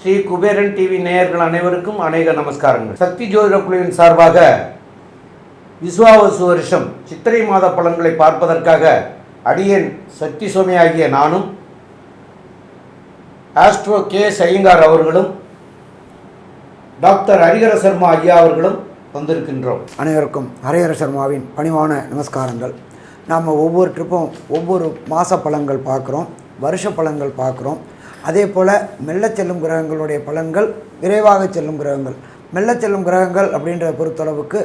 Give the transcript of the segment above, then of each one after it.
Sri Kuberan TV நேயர்கள் அனைவருக்கும் அநேக நமஸ்காரங்கள். சக்தி ஜோதிட குழுவின் சார்பாக விஸ்வாவசு வருஷம் சித்திரை மாத பலன்களை பார்ப்பதற்காக அடியேன் சக்தி சுவாமி ஆகிய நானும் ஆஸ்ட்ரோ கே ஐயங்கார் அவர்களும் டாக்டர் ஹரிஹர சர்மா ஐயா அவர்களும் வந்திருக்கின்றோம். அனைவருக்கும் ஹரிஹர சர்மாவின் பணிவான நமஸ்காரங்கள். நாம் ஒவ்வொரு ட்ரிப்பும் ஒவ்வொரு மாத பலன்கள் பார்க்குறோம், வருஷ பலன்கள் பார்க்குறோம். அதே போல் மெல்ல செல்லும் கிரகங்களுடைய பலன்கள், விரைவாக செல்லும் கிரகங்கள். மெல்ல செல்லும் கிரகங்கள் அப்படின்றத பொறுத்தளவுக்கு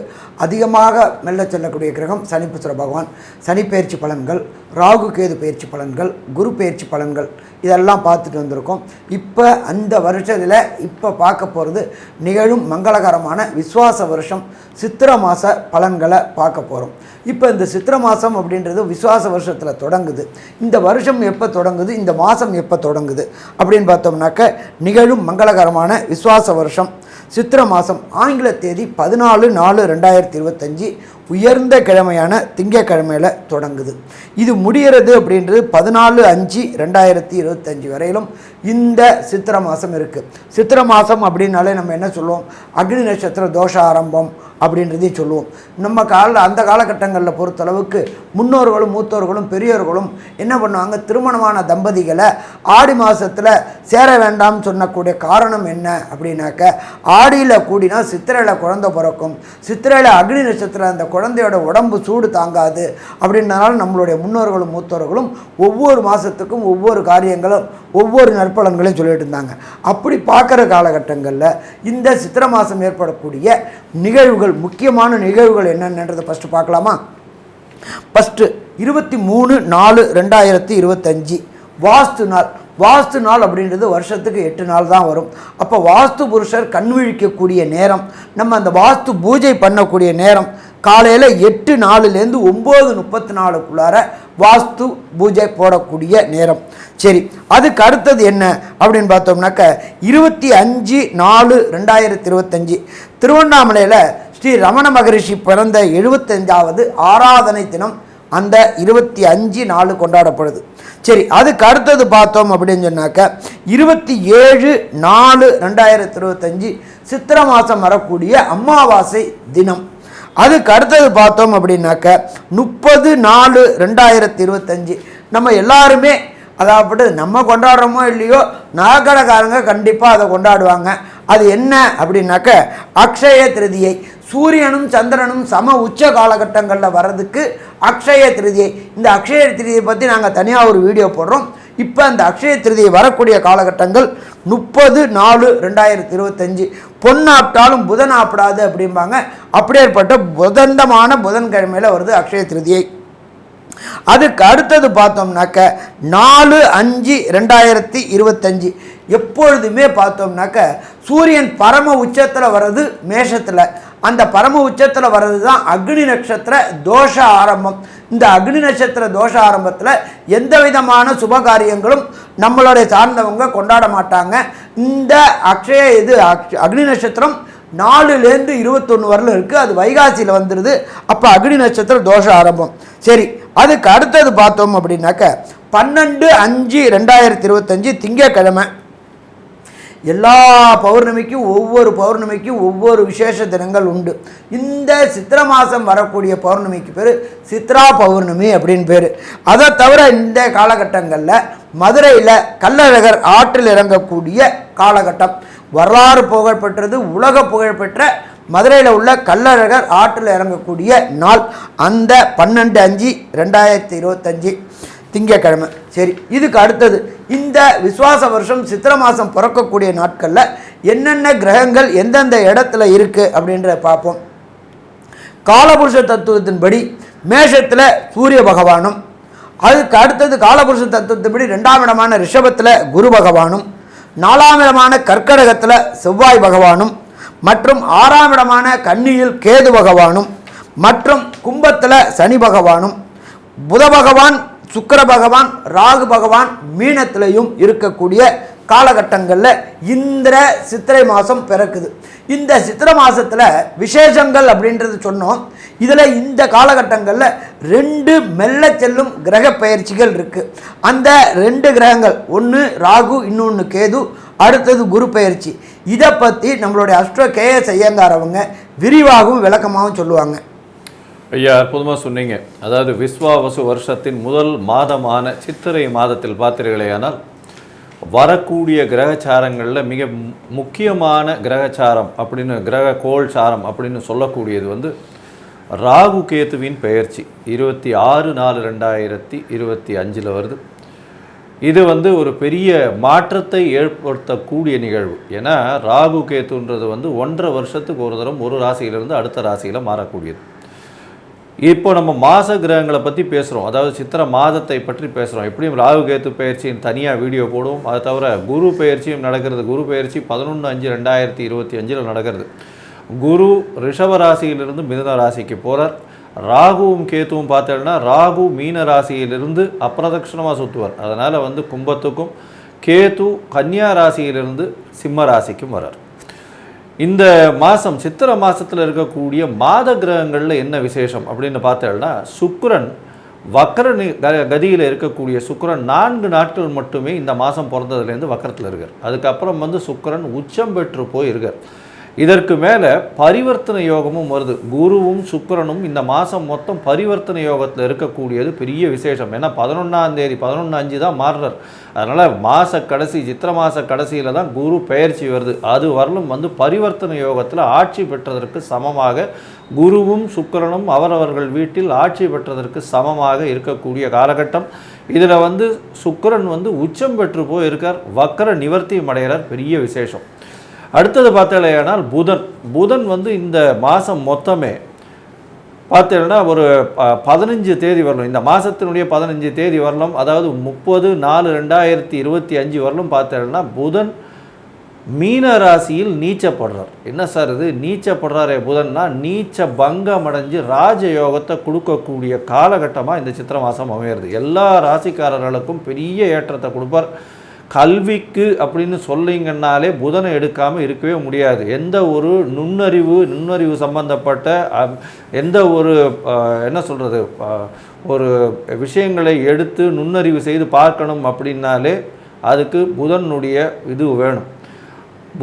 அதிகமாக மெல்ல செல்லக்கூடிய கிரகம் சனி புத்திர பகவான். சனி பயிற்சி பலன்கள், ராகு கேது பயிற்சி பலன்கள், குரு பயிற்சி பலன்கள் இதெல்லாம் பார்த்துட்டு வந்திருக்கோம். இப்போ அந்த வருஷத்தில் இப்போ பார்க்க போகிறது நிகழும் மங்களகரமான விஸ்வாச வருஷம் சித்திரை மாத பலன்களை பார்க்க போகிறோம். இப்போ இந்த சித்திரை மாதம் அப்படின்றது விஸ்வாச வருஷத்தில் தொடங்குது. இந்த வருஷம் எப்போ தொடங்குது, இந்த மாதம் எப்போ தொடங்குது அப்படின்னு பார்த்தோம்னாக்க நிகழும் மங்களகரமான விஸ்வாச வருஷம் சித்திரை மாதம் ஆங்கில தேதி 14/4/2025 உயர்ந்த கிழமையான திங்கக்கிழமையில் தொடங்குது. இது முடிகிறது அப்படின்றது 14/5/2025 வரையிலும் இந்த சித்திரை மாதம் இருக்குது. சித்திரை மாதம் அப்படின்னாலே நம்ம என்ன சொல்லுவோம், அக்னி நட்சத்திர தோஷ ஆரம்பம் அப்படின்றதே சொல்லுவோம். நம்ம அந்த காலகட்டங்களில் பொறுத்தளவுக்கு முன்னோர்களும் மூத்தோர்களும் பெரியோர்களும் என்ன பண்ணுவாங்க, திருமணமான தம்பதிகளை ஆடி மாதத்தில் சேர வேண்டாம்னு சொன்னக்கூடிய காரணம் என்ன அப்படின்னாக்க, ஆடியில் கூடினா சித்திரையில் குழந்தை பிறக்கும், சித்திரையில் அக்னி நட்சத்திரம் அந்த குழந்தையோட உடம்பு சூடு தாங்காது அப்படின்றனால நம்மளுடைய முன்னோர்களும் மூத்தோர்களும் ஒவ்வொரு மாதத்துக்கும் ஒவ்வொரு காரியங்களும் ஒவ்வொரு நற்பலன்களையும் சொல்லிட்டு இருந்தாங்க. அப்படி பார்க்குற காலகட்டங்களில் இந்த சித்திரை மாதம் ஏற்படக்கூடிய நிகழ்வுகள், முக்கியமான நிகழ்வுகள் என்னென்னன்றதை ஃபஸ்ட்டு பார்க்கலாமா? ஃபஸ்ட்டு 23/4/2025 வாஸ்து நாள். வாஸ்து நாள் அப்படின்றது வருஷத்துக்கு 8 நாள் தான் வரும். அப்போ வாஸ்து புருஷர் கண் விழிக்கக்கூடிய நேரம், நம்ம அந்த வாஸ்து பூஜை பண்ணக்கூடிய நேரம் காலையில் 8:04 9:34 வாஸ்து பூஜை போடக்கூடிய நேரம். சரி, அதுக்கு அடுத்தது என்ன அப்படின்னு பார்த்தோம்னாக்க 25/4/2025 திருவண்ணாமலையில் ஸ்ரீ ரமண மகரிஷி பிறந்த 75வது ஆராதனை தினம் அந்த 25/4 கொண்டாடப்படுது. சரி, அதுக்கு அடுத்தது பார்த்தோம் அப்படின்னு சொன்னாக்க 27/4/2025 சித்திரை மாதம் வரக்கூடிய அமாவாசை தினம். அதுக்கு அடுத்தது பார்த்தோம் அப்படின்னாக்க 30/4/2025 நம்ம எல்லாருமே, அதாவது நம்ம கொண்டாடுறோமோ இல்லையோ நகைக்கடைக்காரங்க கண்டிப்பாக அதை கொண்டாடுவாங்க. அது என்ன அப்படின்னாக்க அக்ஷய திருதியை. சூரியனும் சந்திரனும் சம உச்ச காலகட்டங்களில் வர்றதுக்கு அக்ஷய திருதியை. இந்த அக்ஷய திருதியை பற்றி நாங்கள் தனியாக ஒரு வீடியோ போடுறோம். இப்போ அந்த அக்ஷய திருதியை வரக்கூடிய காலகட்டங்கள் 30/4/2025. பொன்னாப்டாலும் புதன் ஆப்பிடாது அப்படிம்பாங்க. அப்படியேற்பட்ட புதந்தமான புதன்கிழமையில் வருது அக்ஷய திருதியை. அதுக்கு அடுத்தது பார்த்தோம்னாக்க 4/5/2025 எப்பொழுதுமே பார்த்தோம்னாக்க சூரியன் பரம உச்சத்தில் வர்றது மேஷத்தில். அந்த பரம உச்சத்தில் வர்றது தான் அக்னி நட்சத்திர தோஷ ஆரம்பம். இந்த அக்னி நட்சத்திர தோஷ ஆரம்பத்தில் எந்த விதமான சுப காரியங்களும் நம்மளுடைய சார்ந்தவங்க கொண்டாட மாட்டாங்க. இந்த அக்னி நட்சத்திரம் 4-21 வரலும் இருக்குது. அது வைகாசியில் வந்துடுது. அப்போ அக்னி நட்சத்திர தோஷ ஆரம்பம். சரி, அதுக்கு அடுத்தது பார்த்தோம் அப்படின்னாக்க 12/5/2025 திங்கக்கிழமை. எல்லா பௌர்ணமிக்கும் ஒவ்வொரு விசேஷ தினங்கள் உண்டு. இந்த சித்திரை மாதம் வரக்கூடிய பௌர்ணமிக்கு பேர் சித்ரா பௌர்ணமி அப்படின்னு பேர். அதை தவிர இந்த காலகட்டங்களில் மதுரையில் கள்ளழகர் ஆற்றில் இறங்கக்கூடிய காலகட்டம். வரலாறு புகழ்பெற்றது, உலக புகழ்பெற்ற மதுரையில் உள்ள கள்ளழகர் ஆற்றில் இறங்கக்கூடிய நாள் அந்த 12/5/2025 திங்கக்கிழமை. சரி, இதுக்கு அடுத்தது இந்த விஸ்வாச வருஷம் சித்திரை மாதம் பிறக்கக்கூடிய நாட்களில் என்னென்ன கிரகங்கள் எந்தெந்த இடத்துல இருக்குது அப்படின்றத பார்ப்போம். காலபுருஷ தத்துவத்தின்படி மேஷத்தில் சூரிய பகவானும், அதுக்கு அடுத்தது காலபுருஷ தத்துவத்தின்படி 2ஆம் இடமான ரிஷபத்தில் குரு பகவானும், 4ஆம் இடமான கர்க்கடகத்தில் செவ்வாய் பகவானும், மற்றும் 6ஆம் இடமான கன்னியில் கேது பகவானும், மற்றும் கும்பத்தில் சனி பகவானும், புத பகவான், சுக்கிர பகவான், ராகு பகவான் மீனத்திலையும் இருக்கக்கூடிய காலகட்டங்களில் இந்திர சித்திரை மாதம் பிறக்குது. இந்த சித்திரை மாதத்தில் விசேஷங்கள் அப்படின்றது சொன்னோம். இதில் இந்த காலகட்டங்களில் 2 மெல்ல செல்லும் கிரக பயிற்சிகள் இருக்குது. அந்த 2 கிரகங்கள், ஒன்று ராகு, இன்னொன்று கேது, அடுத்தது குரு பயிற்சி. இதை பற்றி நம்மளுடைய அஸ்ட்ரோ KS ஐயங்கார் அவங்க விரிவாகவும் விளக்கமாகவும் சொல்லுவாங்க. ஐயா, அற்புதமாக சொன்னீங்க. அதாவது விஸ்வாவசு வருஷத்தின் முதல் மாதமான சித்திரை மாதத்தில் பார்த்தீர்களேயானால் வரக்கூடிய கிரகச்சாரங்களில் மிக முக்கியமான கிரகச்சாரம் அப்படின்னு கிரக கோள் சாரம் அப்படின்னு சொல்லக்கூடியது வந்து ராகு கேத்துவின் பெயர்ச்சி 26/4/2025 வருது. இது வந்து ஒரு பெரிய மாற்றத்தை ஏற்படுத்தக்கூடிய நிகழ்வு. ஏன்னா ராகு கேத்துன்றது வந்து 1.5 வருஷத்துக்கு ஒரு தரம் ஒரு ராசியிலிருந்து அடுத்த ராசியில் மாறக்கூடியது. இப்போ நம்ம மாத கிரகங்களை பற்றி பேசுகிறோம், அதாவது சித்திரை மாதத்தை பற்றி பேசுகிறோம். எப்படியும் ராகு கேத்து பயிற்சியின் தனியாக வீடியோ போடுவோம். அதை தவிர குரு பயிற்சியும் நடக்கிறது. குரு பயிற்சி 11/5/2025 நடக்கிறது. குரு ரிஷப ராசியிலிருந்து மிதுன ராசிக்கு போகிறார். ராகுவும் கேத்துவும் பார்த்தோம்னா ராகு மீன ராசியிலிருந்து அப்பிரதட்சணமாக சுற்றுவார். அதனால் வந்து கும்பத்துக்கும், கேத்து கன்னியா ராசியிலிருந்து சிம்ம ராசிக்கும் வரார். இந்த மாதம் சித்திரை மாதத்தில் இருக்கக்கூடிய மாத கிரகங்களில் என்ன விசேஷம் அப்படின்னு பார்த்தோம்னா சுக்கிரன் வக்கர கதியில் இருக்கக்கூடிய சுக்கிரன் 4 நாட்கள் மட்டுமே இந்த மாதம் பிறந்ததுலேருந்து வக்கரத்தில் இருக்கார். அதுக்கப்புறம் வந்து சுக்கிரன் உச்சம் பெற்று போய் இருக்கார். இதற்கு மேலே பரிவர்த்தனை யோகமும் வருது. குருவும் சுக்கிரனும் இந்த மாதம் மொத்தம் பரிவர்த்தனை யோகத்தில் இருக்கக்கூடியது பெரிய விசேஷம். ஏன்னா 11ஆம் தேதி 11/5 தான் மாறுறார். அதனால் மாத கடைசி சித்திரை மாத கடைசியில் தான் குரு பெயர்ச்சி வருது. அது வரலும் வந்து பரிவர்த்தனை யோகத்தில் ஆட்சி பெற்றதற்கு சமமாக குருவும் சுக்கிரனும் அவரவர்கள் வீட்டில் ஆட்சி பெற்றதற்கு சமமாக இருக்கக்கூடிய காலகட்டம். இதில் வந்து சுக்கிரன் வந்து உச்சம் பெற்று போயிருக்கார், வக்கர நிவர்த்தியும் அடைகிறார். பெரிய விசேஷம். அடுத்தது பார்த்தீங்கன்னா புதன் வந்து இந்த மாதம் மொத்தமே பார்த்தீங்கன்னா ஒரு 15 தேதி வரலும், இந்த மாதத்தினுடைய 15 தேதி வரலும், அதாவது 30/4/2025 வரலும் பார்த்தீங்கன்னா புதன் மீன ராசியில் நீச்சப்படுறார். என்ன சார் இது நீச்சப்படுறாரே புதன்னா, நீச்ச பங்கம் அடைஞ்சு ராஜயோகத்தை கொடுக்கக்கூடிய காலகட்டமாக இந்த சித்திரை மாதம் அமையிறது. எல்லா ராசிக்காரர்களுக்கும் பெரிய ஏற்றத்தை கொடுப்பார். கல்விக்கு அப்படின்னு சொல்லிங்கன்னாலே புதனை எடுக்காமல் இருக்கவே முடியாது. எந்த ஒரு நுண்ணறிவு சம்பந்தப்பட்ட எந்த ஒரு என்ன சொல்கிறது ஒரு விஷயங்களை எடுத்து நுண்ணறிவு செய்து பார்க்கணும் அப்படின்னாலே அதுக்கு புதனுடைய இது வேணும்.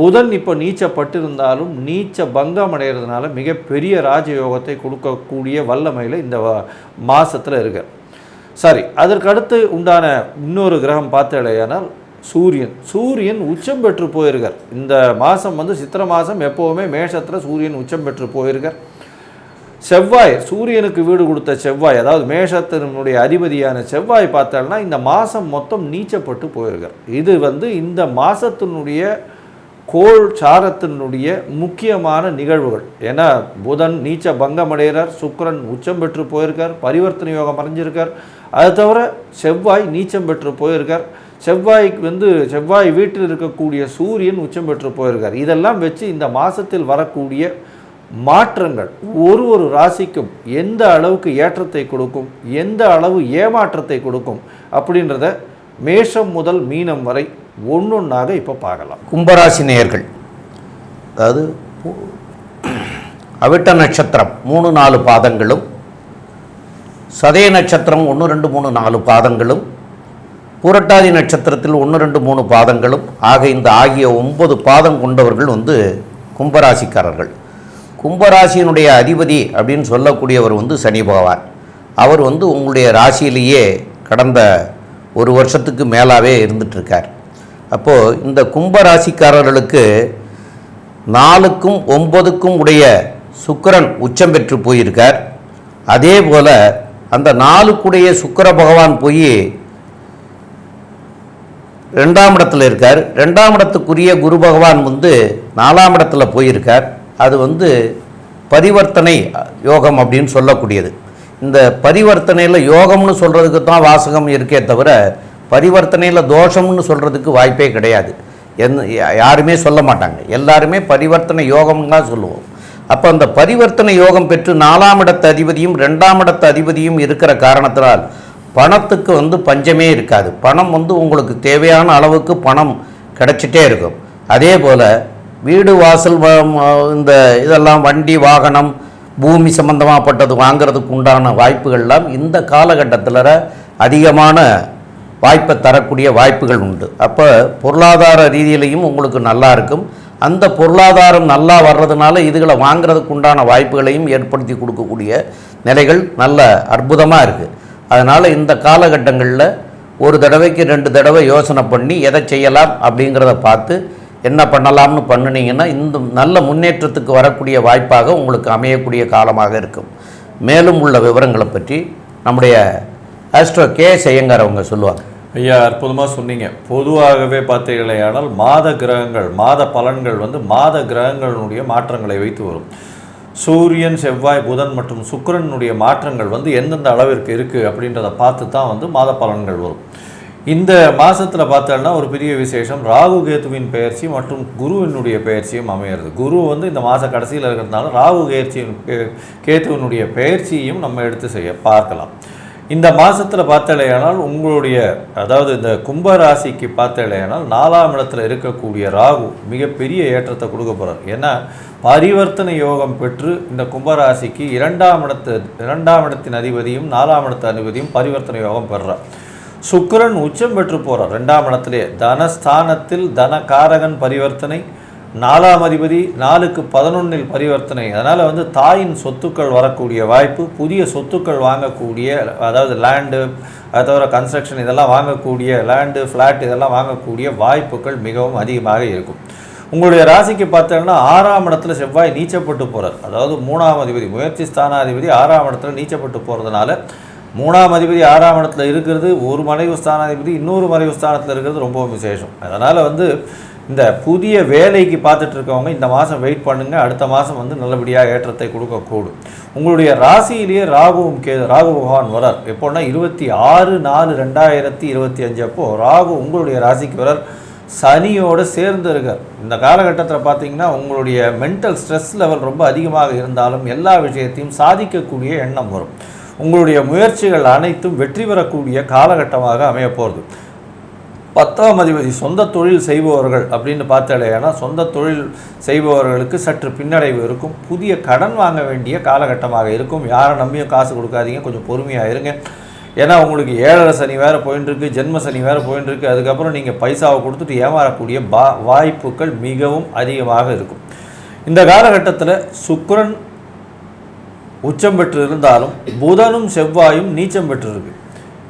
புதன் இப்போ நீச்சப்பட்டிருந்தாலும் நீச்ச பங்கம் அடைகிறதுனால மிகப்பெரிய ராஜயோகத்தை கொடுக்கக்கூடிய வல்லமையில் இந்த மாதத்தில் இருக்கார். சரி, அதற்கடுத்து உண்டான இன்னொரு கிரகம் பார்த்தேனால் சூரியன் உச்சம் பெற்று போயிருக்கார். இந்த மாதம் வந்து சித்திரை மாதம் எப்போவுமே மேஷத்தில் சூரியன் உச்சம் பெற்று போயிருக்கார். செவ்வாய், சூரியனுக்கு வீடு கொடுத்த செவ்வாய், அதாவது மேஷத்தினுடைய அதிபதியான செவ்வாய் பார்த்தோம்னா இந்த மாதம் மொத்தம் நீச்சப்பட்டு போயிருக்கார். இது வந்து இந்த மாதத்தினுடைய கோள் சாரத்தினுடைய முக்கியமான நிகழ்வுகள். ஏன்னா புதன் நீச்ச பங்கம் அடைகிறார், சுக்கிரன் உச்சம் பெற்று போயிருக்கார், பரிவர்த்தனை யோகம் அடைஞ்சிருக்கார். அது தவிர செவ்வாய் நீச்சம் பெற்று போயிருக்கார். செவ்வாய் வீட்டில் இருக்கக்கூடிய சூரியன் உச்சம் பெற்று போயிருக்கார். இதெல்லாம் வச்சு இந்த மாதத்தில் வரக்கூடிய மாற்றங்கள் ஒரு ராசிக்கும் எந்த அளவுக்கு ஏற்றத்தை கொடுக்கும், எந்த அளவு ஏமாற்றத்தை கொடுக்கும் அப்படின்றத மேஷம் முதல் மீனம் வரை ஒன்றொன்றாக இப்போ பார்க்கலாம். கும்பராசி நேயர்கள், அதாவது அவிட்ட நட்சத்திரம் 3-4 பாதங்களும், சதய நட்சத்திரம் 1, 2, 3, 4 பாதங்களும், பூரட்டாதி நட்சத்திரத்தில் 1, 2, 3 பாதங்களும் ஆகிய 9 பாதம் கொண்டவர்கள் வந்து கும்பராசிக்காரர்கள். கும்பராசியினுடைய அதிபதி அப்படின்னு சொல்லக்கூடியவர் வந்து சனி பகவான். அவர் வந்து உங்களுடைய ராசியிலேயே கடந்த 1 வருஷத்துக்கு மேலாகவே இருந்துகிட்ருக்கார். அப்போது இந்த கும்பராசிக்காரர்களுக்கு 4க்கும் 9க்கும் உடைய சுக்கிரன் உச்சம் பெற்று போயிருக்கார். அதே போல் அந்த 4க்குடைய சுக்கிர பகவான் போய் 2ஆம் இடத்துல இருக்கார். 2ஆம் இடத்துக்குரிய குரு பகவான் வந்து 4ஆம் இடத்துல போயிருக்கார். அது வந்து பரிவர்த்தனை யோகம் அப்படின்னு சொல்லக்கூடியது. இந்த பரிவர்த்தனையில் யோகம்னு சொல்கிறதுக்கு தான் வாசகம் இருக்கே தவிர பரிவர்த்தனையில் தோஷம்னு சொல்கிறதுக்கு வாய்ப்பே கிடையாது. யாருமே சொல்ல மாட்டாங்க, எல்லாருமே பரிவர்த்தனை யோகம்னு தான் சொல்லுவோம். அப்போ அந்த பரிவர்த்தனை யோகம் பெற்று 4ஆம் இடத்து அதிபதியும் 2ஆம் இடத்து அதிபதியும் இருக்கிற காரணத்தினால் பணத்துக்கு வந்து பஞ்சமே இருக்காது. பணம் வந்து உங்களுக்கு தேவையான அளவுக்கு பணம் கிடச்சிட்டே இருக்கும். அதே போல் வீடு வாசல் இந்த இதெல்லாம் வண்டி வாகனம் பூமி சம்பந்தமாகப்பட்டது வாங்கிறதுக்கு உண்டான வாய்ப்புகள்லாம் இந்த காலகட்டத்தில் அதிகமான வாய்ப்பை தரக்கூடிய வாய்ப்புகள் உண்டு. அப்போ பொருளாதார ரீதியிலையும் உங்களுக்கு நல்லா இருக்கும். அந்த பொருளாதாரம் நல்லா வர்றதுனால இதுகளை வாங்கிறதுக்கு உண்டான வாய்ப்புகளையும் ஏற்படுத்தி கொடுக்கக்கூடிய நிலைகள் நல்ல அற்புதமாக இருக்குது. அதனால் இந்த காலகட்டங்களில் ஒரு தடவைக்கு 2 தடவை யோசனை பண்ணி எதை செய்யலாம் அப்படிங்கிறத பார்த்து என்ன பண்ணலாம்னு பண்ணினீங்கன்னா இந்த நல்ல முன்னேற்றத்துக்கு வரக்கூடிய வாய்ப்பாக உங்களுக்கு அமையக்கூடிய காலமாக இருக்கும். மேலும் உள்ள விவரங்களை பற்றி நம்முடைய ஆஸ்ட்ரோ கே ஐயங்கார் அவங்க சொல்லுவாங்க. ஐயா, அற்புதமாக சொன்னீங்க. பொதுவாகவே பார்த்தீங்களேயானால் மாத கிரகங்கள், மாத பலன்கள் மாத கிரகங்களுடைய மாற்றங்களை வைத்து வரும். சூரியன், செவ்வாய், புதன் மற்றும் சுக்கிரனுடைய மாற்றங்கள் எந்தெந்த அளவிற்கு இருக்குது அப்படின்றத பார்த்து தான் மாத பலன்கள் வரும். இந்த மாதத்தில் பார்த்தோன்னா ஒரு பெரிய விசேஷம், ராகு கேத்துவின் பெயர்ச்சி மற்றும் குருவினுடைய பெயர்ச்சியும் அமையிறது. குரு இந்த மாத கடைசியில் இருக்கிறதுனால ராகு கேத்துவினுடைய பெயர்ச்சியும் நம்ம எடுத்து பார்க்கலாம். இந்த மாதத்தில் பார்த்தலையானால் உங்களுடைய, அதாவது இந்த கும்பராசிக்கு பார்த்தலையானால் 4ஆம் இடத்துல இருக்கக்கூடிய ராகு மிகப்பெரிய ஏற்றத்தை கொடுக்க போகிறார். ஏன்னா பரிவர்த்தனை யோகம் பெற்று இந்த கும்பராசிக்கு 2ஆம் இடத்தின் அதிபதியும் 4ஆம் இடத்து அதிபதியும் பரிவர்த்தனை யோகம் பெறுறார். சுக்கிரன் உச்சம் பெற்று போகிறார் 2ஆம் இடத்திலே. தனஸ்தானத்தில் தனகாரகன் பரிவர்த்தனை, 4ஆம் அதிபதி 4க்கு 11 பரிவர்த்தனை. அதனால் தாயின் சொத்துக்கள் வரக்கூடிய வாய்ப்பு, புதிய சொத்துக்கள் வாங்கக்கூடிய, அதாவது லேண்டு, அதை தவிர கன்ஸ்ட்ரக்ஷன் இதெல்லாம் வாங்கக்கூடிய, லேண்டு ஃப்ளாட் இதெல்லாம் வாங்கக்கூடிய வாய்ப்புகள் மிகவும் அதிகமாக இருக்கும். உங்களுடைய ராசிக்கு பார்த்தோன்னா 6ஆம் இடத்துல செவ்வாய் நீச்சப்பட்டு போகிறார். அதாவது 3ஆம் அதிபதி, முயற்சி ஸ்தானாதிபதி 6ஆம் இடத்துல நீச்சப்பட்டு போகிறதுனால 3ஆம் அதிபதி 6ஆம் இடத்துல இருக்கிறது, ஒரு மறைவு ஸ்தானாதிபதி இன்னொரு மறைவு ஸ்தானத்தில் இருக்கிறது ரொம்ப விசேஷம். அதனால் இந்த புதிய வேலைக்கு பார்த்துட்டு இருக்கவங்க இந்த மாதம் வெயிட் பண்ணுங்கள். அடுத்த மாதம் நல்லபடியாக ஏற்றத்தை கொடுக்கக்கூடும். உங்களுடைய ராசியிலேயே ராகு பகவான் வரார். எப்போன்னா 26/4/2025 அப்போது ராகு உங்களுடைய ராசிக்கு வரார், சனியோடு சேர்ந்து இருக்கார். இந்த காலகட்டத்தில் பார்த்தீங்கன்னா உங்களுடைய மென்டல் ஸ்ட்ரெஸ் லெவல் ரொம்ப அதிகமாக இருந்தாலும் எல்லா விஷயத்தையும் சாதிக்கக்கூடிய எண்ணம் வரும். உங்களுடைய முயற்சிகள் அனைத்தும் வெற்றி பெறக்கூடிய காலகட்டமாக அமைய போகிறது. 10ஆம் அதிபதி சொந்த தொழில் செய்பவர்கள் அப்படின்னு பார்த்தாலேனா சொந்த தொழில் செய்பவர்களுக்கு சற்று பின்னடைவு இருக்கும். புதிய கடன் வாங்க வேண்டிய காலகட்டமாக இருக்கும். யாரை நம்பியும் காசு கொடுக்காதீங்க, கொஞ்சம் பொறுமையாக இருங்க. ஏன்னா உங்களுக்கு 7.5 சனி வேறு போயின்னு இருக்குது, ஜென்ம சனி வேறு போயின்னு இருக்குது. அதுக்கப்புறம் நீங்கள் பைசாவை கொடுத்துட்டு ஏமாறக்கூடிய வாய்ப்புகள் மிகவும் அதிகமாக இருக்கும். இந்த காலகட்டத்தில் சுக்கிரன் உச்சம் பெற்று இருந்தாலும் புதனும் செவ்வாயும் நீச்சம் பெற்றிருக்கு.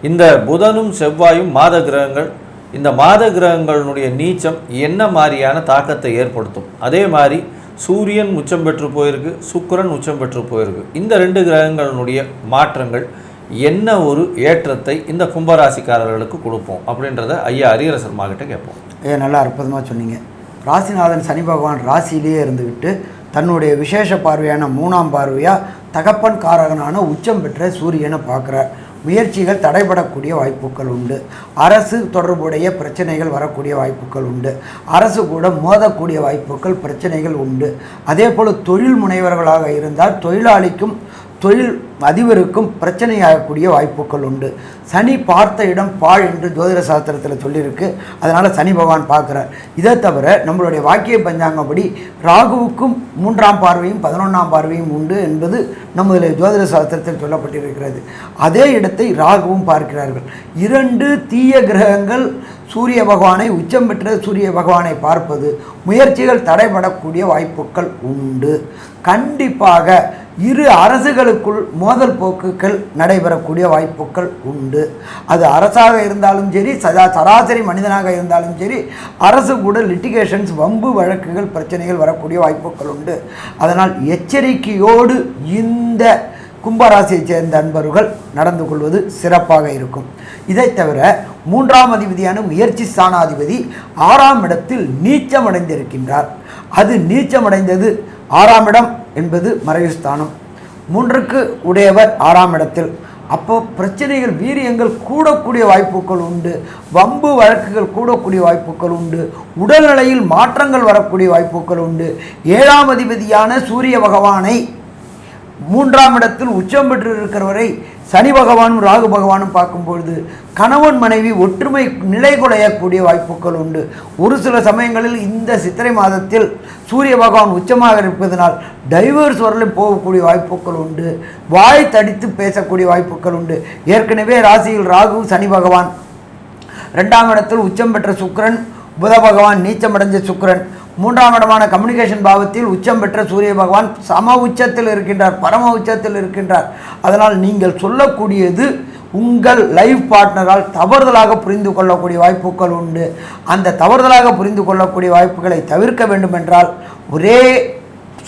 இந்த புதனும் செவ்வாயும் மாத கிரகங்கள். இந்த மாத கிரகங்களுடைய நீச்சம் என்ன மாதிரியான தாக்கத்தை ஏற்படுத்தும்? அதே மாதிரி சூரியன் உச்சம் பெற்று போயிருக்கு, சுக்கிரன் உச்சம் பெற்று போயிருக்கு. இந்த 2 கிரகங்களுடைய மாற்றங்கள் என்ன ஒரு ஏற்றத்தை இந்த கும்பராசிக்காரர்களுக்கு கொடுப்போம் அப்படின்றத ஐயா ஹரிஹர சர்மா கிட்ட கேட்போம். நல்லா அற்புதமாக சொன்னீங்க. ராசிநாதன் சனி பகவான் ராசியிலேயே இருந்துக்கிட்டு தன்னுடைய விசேஷ பார்வையான 3ஆம் பார்வையாக தகப்பன் காரகனான உச்சம் பெற்ற சூரியனை பார்க்குறார். முயற்சிகள் தடைபடக்கூடிய வாய்ப்புகள் உண்டு. அரசு தொடர்புடைய பிரச்சனைகள் வரக்கூடிய வாய்ப்புகள் உண்டு. அரசு கூட மோதக்கூடிய வாய்ப்புகள், பிரச்சனைகள் உண்டு. அதே போல் தொழில் முனைவர்களாக இருந்தால் தொழிலாளிக்கும் தொழில் அதிபருக்கும் பிரச்சனையாகக்கூடிய வாய்ப்புகள் உண்டு. சனி பார்த்த இடம் பாழ் என்று ஜோதிட சாஸ்திரத்தில் சொல்லியிருக்கு. அதனால் சனி பகவான் பார்க்குறார். இதை தவிர நம்மளுடைய வாக்கிய பஞ்சாங்கப்படி ராகுவுக்கும் 3ஆம் பார்வையும் 11ஆம் பார்வையும் உண்டு என்பது நம்முடைய ஜோதிட சாஸ்திரத்தில் சொல்லப்பட்டிருக்கிறது. அதே இடத்தை ராகுவும் பார்க்கிறார்கள். 2 தீய கிரகங்கள் சூரிய பகவானை, உச்சம் பெற்ற சூரிய பகவானை பார்ப்பது முயற்சிகள் தடைபடக்கூடிய வாய்ப்புகள் உண்டு. கண்டிப்பாக 2 அரசுகளுக்குள் மோதல் போக்குகள் நடைபெறக்கூடிய வாய்ப்புகள் உண்டு. அது அரசாக இருந்தாலும் சரி, சராசரி மனிதனாக இருந்தாலும் சரி, அரசு கூட லிட்டிகேஷன்ஸ், வம்பு வழக்குகள், பிரச்சனைகள் வரக்கூடிய வாய்ப்புகள் உண்டு. அதனால் எச்சரிக்கையோடு இந்த கும்பராசியைச் சேர்ந்த அன்பர்கள் நடந்து கொள்வது சிறப்பாக இருக்கும். இதை தவிர 3ஆம் அதிபதியான முயற்சி ஸ்தானாதிபதி 6ஆம் இடத்தில் நீச்சமடைந்திருக்கின்றார். அது நீச்சமடைந்தது 6ஆம் இடம் என்பது மறைவு ஸ்தானம். 3க்கு உடையவர் 6ஆம் இடத்தில். அப்போ பிரச்சனைகள், வீரியங்கள் கூடக்கூடிய வாய்ப்புகள் உண்டு. வம்பு வழக்குகள் கூடக்கூடிய வாய்ப்புகள் உண்டு. உடல்நிலையில் மாற்றங்கள் வரக்கூடிய வாய்ப்புகள் உண்டு. 7ஆம் அதிபதியான சூரிய பகவானை 3ஆம் இடத்தில் உச்சம் பெற்று இருக்கிறவரை சனி பகவானும் ராகு பகவானும் பார்க்கும்பொழுது கணவன் மனைவி ஒற்றுமை நிலைகுலையக்கூடிய வாய்ப்புகள் உண்டு. ஒரு சில சமயங்களில் இந்த சித்திரை மாதத்தில் சூரிய பகவான் உச்சமாக இருப்பதனால் டைவர்ஸ் வரலும் போகக்கூடிய வாய்ப்புகள் உண்டு. வாய் தடித்து பேசக்கூடிய வாய்ப்புகள் உண்டு. ஏற்கனவே ராசியில் ராகு சனி பகவான், 2ஆம் இடத்தில் உச்சம் பெற்ற சுக்கிரன், புத பகவான் நீச்சமடைஞ்ச சுக்கிரன், 3ஆம் இடமான கம்யூனிகேஷன் பாவத்தில் உச்சம் பெற்ற சூரிய பகவான் சம உச்சத்தில் இருக்கின்றார், பரம உச்சத்தில் இருக்கின்றார். அதனால் நீங்கள் சொல்லக்கூடியது உங்கள் லைஃப் பார்ட்னரால் தவறுதலாக புரிந்து கொள்ளக்கூடிய வாய்ப்புகள் உண்டு. அந்த தவறுதலாக புரிந்து கொள்ளக்கூடிய வாய்ப்புகளை தவிர்க்க வேண்டும் என்றால் ஒரே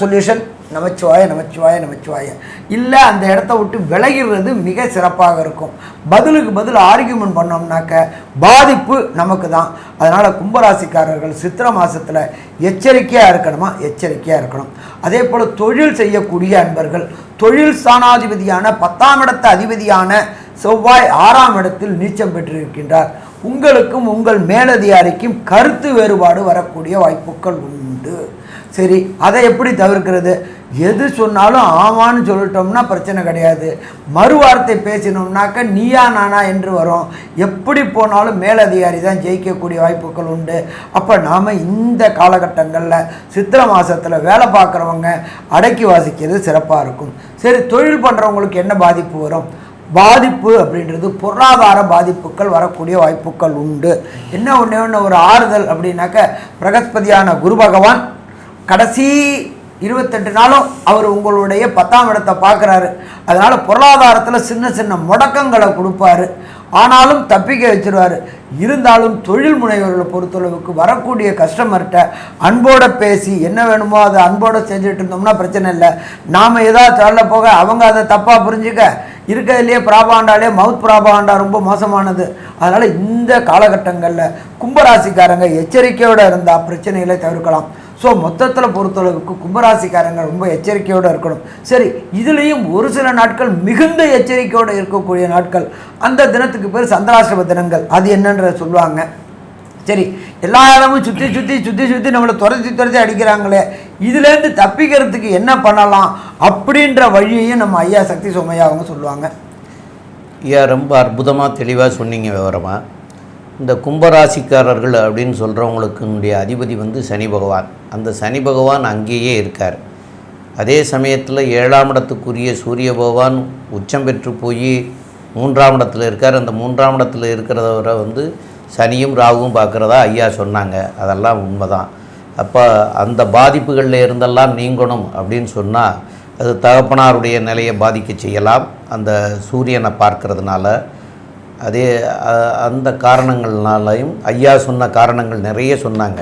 சொல்யூஷன் நமச்சிவாய நமச்சிவாய நமச்சிவாய. இல்லை அந்த இடத்த விட்டு விலகிறது மிக சிறப்பாக இருக்கும். பதிலுக்கு பதில் ஆர்கியூமெண்ட் பண்ணோம்னாக்க பாதிப்பு நமக்கு தான். அதனால் கும்பராசிக்காரர்கள் சித்திரை மாதத்தில் எச்சரிக்கையாக இருக்கணுமா, எச்சரிக்கையாக இருக்கணும். அதே போல் தொழில் செய்யக்கூடிய அன்பர்கள், தொழில் ஸ்தானாதிபதியான 10ஆம் இடத்து அதிபதியான செவ்வாய் 6ஆம் இடத்தில் நீச்சம் பெற்றிருக்கின்றார். உங்களுக்கும் உங்கள் மேலதிகாரிக்கும் கருத்து வேறுபாடு வரக்கூடிய வாய்ப்புகள் உண்டு. சரி, அதை எப்படி தவிர்க்கிறது? எது சொன்னாலும் ஆமான்னு சொல்லிட்டோம்னா பிரச்சனை கிடையாது. மறுவார்த்தை பேசினோம்னாக்க நீயா நானா என்று வரும். எப்படி போனாலும் மேலதிகாரி தான் ஜெயிக்கக்கூடிய வாய்ப்புகள் உண்டு. அப்போ நாம் இந்த காலகட்டங்களில் சித்திரை மாதத்தில் வேலை பார்க்குறவங்க அடக்கி வாசிக்கிறது சிறப்பாக இருக்கும். சரி, தொழில் பண்ணுறவங்களுக்கு என்ன பாதிப்பு வரும்? பாதிப்பு அப்படின்றது பொருளாதார பாதிப்புகள் வரக்கூடிய வாய்ப்புகள் உண்டு. என்ன ஒன்று ஒரு ஆறுதல் அப்படின்னாக்க, பிரகஸ்பதியான குரு பகவான் கடைசி 28 நாளும் அவர் உங்களுடைய 10ஆம் இடத்தை பார்க்குறாரு. அதனால் பொருளாதாரத்தில் சின்ன சின்ன முடக்கங்களை கொடுப்பாரு. ஆனாலும் தப்பிக்க வச்சுருவார். இருந்தாலும் தொழில் முனைவர்களை பொறுத்தளவுக்கு வரக்கூடிய கஸ்டமர்கிட்ட அன்போடு பேசி என்ன வேணுமோ அதை அன்போடு செஞ்சுட்டு இருந்தோம்னா பிரச்சனை இல்லை. நாம் ஏதாவது சொல்ல போக அவங்க அதை தப்பாக புரிஞ்சுக்க இருக்கிறதுலையே ப்ராபாண்டாலே மவுத் ப்ராபாண்டா ரொம்ப மோசமானது. அதனால் இந்த காலகட்டங்களில் கும்பராசிக்காரங்க எச்சரிக்கையோடு இருந்தால் பிரச்சனைகளை தவிர்க்கலாம். ஸோ மொத்தத்தில் பொறுத்தளவுக்கு கும்பராசிக்காரங்க ரொம்ப எச்சரிக்கையோடு இருக்கணும். சரி, இதுலேயும் ஒரு சில நாட்கள் மிகுந்த எச்சரிக்கையோடு இருக்கக்கூடிய நாட்கள், அந்த தினத்துக்கு பேர் சந்திராஷ்டம தினங்கள். அது என்னன்றத சொல்லுவாங்க. சரி, எல்லா இடமும் சுற்றி சுற்றி சுற்றி சுற்றி நம்மளை துரத்தி அடிக்கிறாங்களே, இதுலேருந்து தப்பிக்கிறதுக்கு என்ன பண்ணலாம் அப்படின்ற வழியையும் நம்ம ஐயா சக்தி சோமையா அவங்க சொல்லுவாங்க. ஐயா ரொம்ப அற்புதமாக தெளிவாக சொன்னீங்க விவரமாக. இந்த கும்பராசிக்காரர்கள் அப்படின்னு சொல்கிறவங்களுக்குடைய அதிபதி சனி பகவான். அந்த சனி பகவான் அங்கேயே இருக்கார். அதே சமயத்தில் 7ஆம் இடத்துக்குரிய சூரிய பகவான் உச்சம் பெற்று போய் 3ஆம் இடத்துல இருக்கார். அந்த 3ஆம் இடத்துல இருக்கிறவரை சனியும் ராகுவும் பார்க்குறதா ஐயா சொன்னாங்க. அதெல்லாம் உண்மைதான். அப்போ அந்த பாதிப்புகளில் இருந்தெல்லாம் நீங்கணும் அப்படின்னு சொன்னால் அது தகப்பனாருடைய நிலையை பாதிக்க செய்யலாம் அந்த சூரியனை பார்க்கறதுனால. அதே அந்த காரணங்கள்னாலையும் ஐயா சொன்ன காரணங்கள் நிறைய சொன்னாங்க.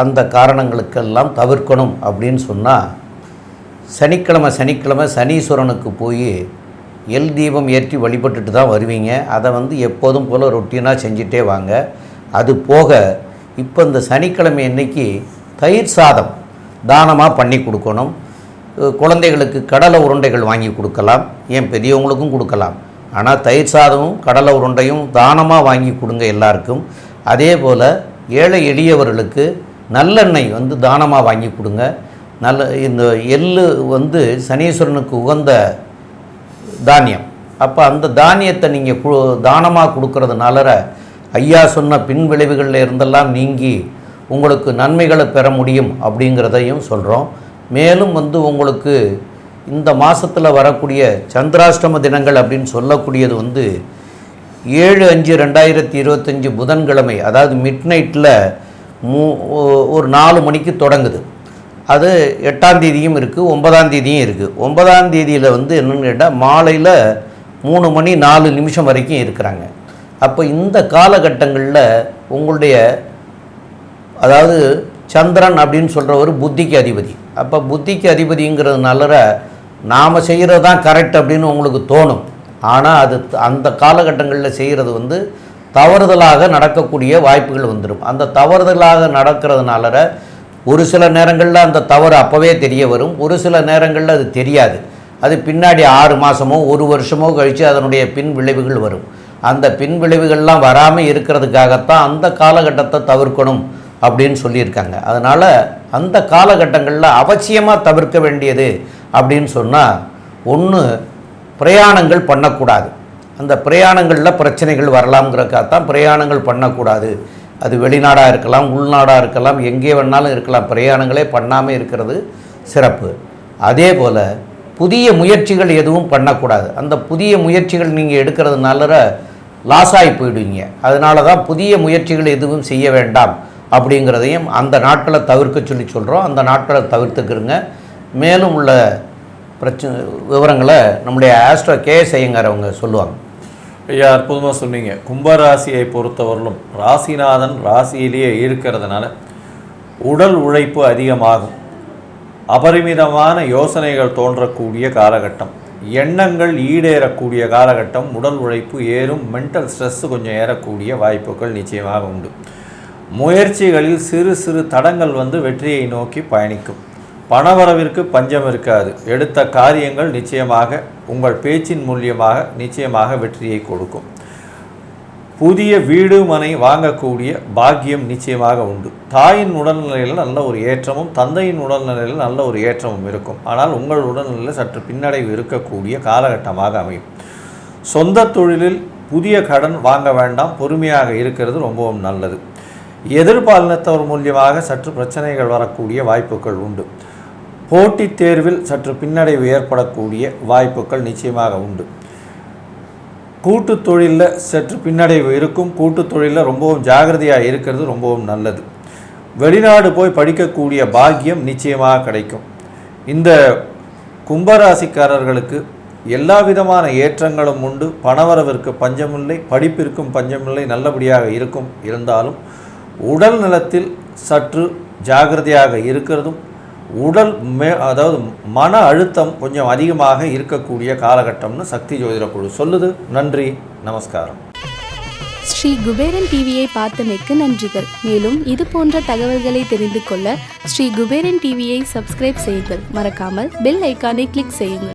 அந்த காரணங்களுக்கெல்லாம் தவிர்க்கணும் அப்படின்னு சொன்னால் சனிக்கிழமை சனீஸ்வரனுக்கு போய் எல் தீபம் ஏற்றி வழிபட்டுட்டு தான் வருவீங்க. அதை எப்போதும் போல் ரொட்டீனாக செஞ்சிட்டே வாங்க. அது போக இப்போ இந்த சனிக்கிழமை அன்னைக்கு தயிர் சாதம் தானமாக பண்ணி கொடுக்கணும். குழந்தைகளுக்கு கடலை உருண்டைகள் வாங்கி கொடுக்கலாம், ஏன் பெரியவங்களுக்கும் கொடுக்கலாம். ஆனால் தயிர் சாதமும் கடலை உருண்டையும் தானமாக வாங்கி கொடுங்க எல்லாருக்கும். அதே போல் ஏழை எளியவர்களுக்கு நல்லெண்ணெய் தானமாக வாங்கி கொடுங்க. இந்த எள்ளு சனீஸ்வரனுக்கு உகந்த தானியம். அப்போ அந்த தானியத்தை நீங்கள் தானமாக கொடுக்கறதுனால ஐயா சொன்ன பின் விளைவுகளில் இருந்தெல்லாம் நீங்கி உங்களுக்கு நன்மைகளை பெற முடியும் அப்படிங்கிறதையும் சொல்கிறோம். மேலும் உங்களுக்கு இந்த மாதத்தில் வரக்கூடிய சந்திராஷ்டம தினங்கள் அப்படின்னு சொல்லக்கூடியது 7/5/2025 புதன்கிழமை, அதாவது மிட் நைட்டில் ஒரு 4 மணிக்கு தொடங்குது. அது 8ஆம் தேதியும் இருக்குது, 9ஆம் தேதியும் இருக்குது. 9ஆம் தேதியில் என்னென்னு கேட்டால் மாலையில் 3 மணி 4 நிமிஷம் வரைக்கும் இருக்கிறாங்க. அப்போ இந்த காலகட்டங்களில் உங்களுடைய அதாவது சந்திரன் அப்படின்னு சொல்கிறவர் புத்திக்கு அதிபதி. அப்போ புத்திக்கு அதிபதிங்கிறதுனால நாம் செய்கிறது தான் கரெக்ட் அப்படின்னு உங்களுக்கு தோணும். ஆனால் அது அந்த காலகட்டங்களில் செய்கிறது தவறுதலாக நடக்கக்கூடிய வாய்ப்புகள் வந்துடும். அந்த தவறுதலாக நடக்கிறதுனால ஒரு சில நேரங்களில் அந்த தவறு அப்போவே தெரிய வரும், ஒரு சில நேரங்களில் அது தெரியாது. அது பின்னாடி 6 மாதமோ 1 வருஷமோ கழித்து அதனுடைய பின் விளைவுகள் வரும். அந்த பின் விளைவுகள்லாம் வராமல் இருக்கிறதுக்காகத்தான் அந்த காலகட்டத்தை தவிர்க்கணும் அப்படின்னு சொல்லியிருக்காங்க. அதனால் அந்த காலகட்டங்களில் அவசியமாக தவிர்க்க வேண்டியது அப்படின்னு சொன்னால், ஒன்று பிரயாணங்கள் பண்ணக்கூடாது. அந்த பிரயாணங்களில் பிரச்சனைகள் வரலாம்ங்கிறக்காகத்தான் பிரயாணங்கள் பண்ணக்கூடாது. அது வெளிநாடாக இருக்கலாம், உள்நாடாக இருக்கலாம், எங்கே வேணாலும் இருக்கலாம். பிரயாணங்களே பண்ணாமல் இருக்கிறது சிறப்பு. அதே போல் புதிய முயற்சிகள் எதுவும் பண்ணக்கூடாது. அந்த புதிய முயற்சிகள் நீங்கள் எடுக்கிறதுனால லாஸ் ஆகி போயிடுவீங்க. அதனால தான் புதிய முயற்சிகள் எதுவும் செய்ய வேண்டாம் அப்படிங்கிறதையும் அந்த நாட்களை தவிர்க்க சொல்கிறோம். அந்த நாட்களை தவிர்த்துக்கிறங்க. மேலும் உள்ள விவரங்களை நம்முடைய ஆஸ்ட்ரோ கேஎஸ் ஐயங்கார் அவங்க சொல்லுவாங்க. ஐயா, அற்புதமாக சொன்னீங்க. கும்பராசியை பொறுத்தவரையிலும் ராசிநாதன் ராசியிலேயே இருக்கிறதுனால உடல் உழைப்பு அதிகமாகும். அபரிமிதமான யோசனைகள் தோன்றக்கூடிய காலகட்டம், எண்ணங்கள் ஈடேறக்கூடிய காலகட்டம், உடல் உழைப்பு ஏறும், மென்டல் ஸ்ட்ரெஸ்ஸு கொஞ்சம் ஏறக்கூடிய வாய்ப்புகள் நிச்சயமாக உண்டு. முயற்சிகளில் சிறு சிறு தடங்கள் வெற்றியை நோக்கி பயணிக்கும். பணவரவிற்கு பஞ்சம் இருக்காது. எடுத்த காரியங்கள் நிச்சயமாக உங்கள் பேச்சின் மூலியமாக நிச்சயமாக வெற்றியை கொடுக்கும். புதிய வீடு மனை வாங்கக்கூடிய பாக்கியம் நிச்சயமாக உண்டு. தாயின் உடல்நிலையில் நல்ல ஒரு ஏற்றமும் தந்தையின் உடல்நிலையில் நல்ல ஒரு ஏற்றமும் இருக்கும். ஆனால் உங்கள் உடல்நிலையில் சற்று பின்னடைவு இருக்கக்கூடிய காலகட்டமாக அமையும். சொந்த தொழிலில் புதிய கடன் வாங்க வேண்டாம், பொறுமையாக இருக்கிறது ரொம்பவும் நல்லது. எதிர்பாலினத்தவர் மூலியமாக சற்று பிரச்சனைகள் வரக்கூடிய வாய்ப்புகள் உண்டு. போட்டித் தேர்வில் சற்று பின்னடைவு ஏற்படக்கூடிய வாய்ப்புகள் நிச்சயமாக உண்டு. கூட்டுத் தொழிலில் சற்று பின்னடைவு இருக்கும். கூட்டுத் தொழிலில் ரொம்பவும் ஜாகிரதையாக இருக்கிறது ரொம்பவும் நல்லது. வெளிநாடு போய் படிக்கக்கூடிய பாக்கியம் நிச்சயமாக கிடைக்கும். இந்த கும்பராசிக்காரர்களுக்கு எல்லா விதமான ஏற்றங்களும் உண்டு. பணவரவிற்கு பஞ்சமில்லை, படிப்பிற்கும் பஞ்சமில்லை, நல்லபடியாக இருக்கும். இருந்தாலும் உடல் நலத்தில் சற்று ஜாகிரதையாக இருக்கிறதும், உடல் அதாவது மன அழுத்தம் கொஞ்சம் அதிகமாக இருக்கக்கூடிய காலகட்டம்னு சக்தி ஜோதிட குழு சொல்லுது. நன்றி, நமஸ்காரம். ஸ்ரீ குபேரன் டிவியை பார்த்தமைக்கு நன்றிகள். மேலும் இது போன்ற தகவல்களை தெரிந்து கொள்ள ஸ்ரீ குபேரன் டிவியை சப்ஸ்கிரைப் செய்யுங்கள். மறக்காமல் பெல் ஐக்கானை கிளிக் செய்யுங்கள்.